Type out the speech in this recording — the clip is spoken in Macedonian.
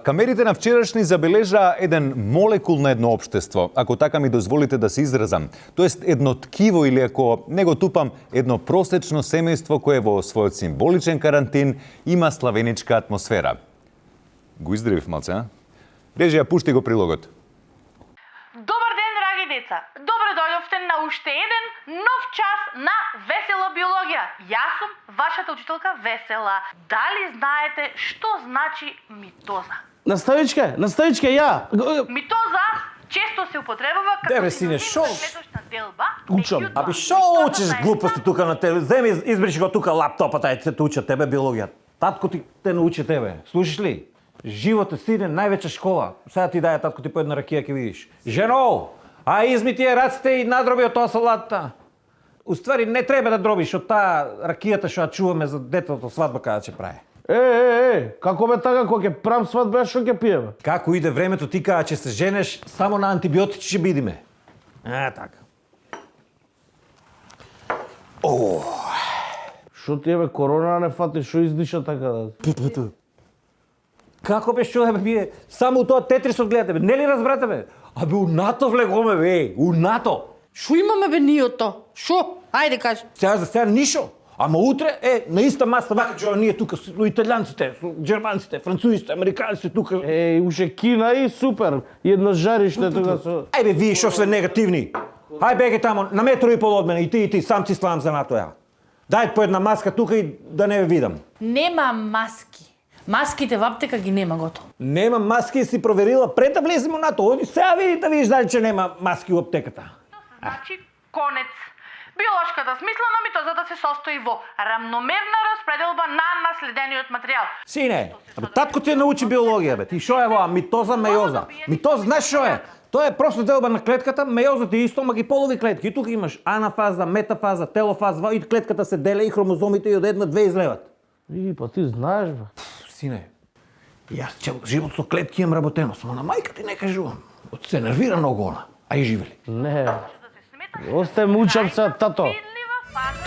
Камерите на вчерашни забележа еден молекул на едно општество, ако така ми дозволите да се изразам. Тоест едно ткиво или, ако не го тупам, едно просечно семејство кое во својот символичен карантин има славеничка атмосфера. Го издревив малце, а? Режија, пушти го прилогот. Добар ден, драги деца! Добро дојдовте на уште еден нов час на Весела биологија. Јас сум вашата учителка Весела. Дали знаете што значи митоза? Наставичка, ја! Митоза често се употребува како Де бе, сине, шо? клеточна делба. Учам. меѓу Аби два. шо учиш глупости тука на тебе? Земи, избриши го тука лаптопот, ај те учат тебе биологија. Татко ти те научи тебе. Слушаш ли? Животот сине највеќа школа. Сега ти даја татко ти по една ракија ќе видиш. Жено, а изми тие раците и надроби од тоа салата. Уствари не треба да дробиш од таа ракијата што ја чуваме за детето свадба кога ќе прави. Како бе така, кога ќе правам свадба, што ќе пиеме? Како иде времето, ти кога ќе се женеш, само на антибиотици ќе бидиме. Така. Што ти е бе, корона не фати, што издиша така да? Како бе што бе вие? Само тоа Тетрисот гледате бе. Нели разбрате бе? Абе у НАТО влегоме бе, у НАТО. Шо имаме бе ние од тоа? Шо? Ајде кажи. Сега за сега нишо. Ама утре на иста маса вака што ние тука со италијанците, со џерманците, французите, американците тука. Уште Кина и супер. Една жариште тука со... Ајде вие што све негативни. Ај беге тамо на метро и пол од мене и ти сам си слам за НАТО ја. Дај по една маска тука и да не ве видам. Нема маски. Маските во аптека ги нема готово. Нема маски и си проверила пред да влеземе у НАТО. Оди сега види да видиш дали че нема маски у аптеката. Значи конец. Биолошката смисла на митозата се состои во рамномерна распределба на наследениот материјал. Сине, абе татко ти научи биологија бе. Ти шо е во митоза, мејоза? Митоза знаеш шо е? Тоа е просто делба на клетката, мејозата е исто, ама ги полови клетки. И тука имаш анафаза, метафаза, телофаза, и клетката се деле и хромозомите и од една-две излеват. Па ти знаеш бе. Сине, јас цел живот со клетки имам работено, само на мајка ти не кажувам. Се нервира многу она, а и живели. Не. Остај мучам се, тато. Видлива фаза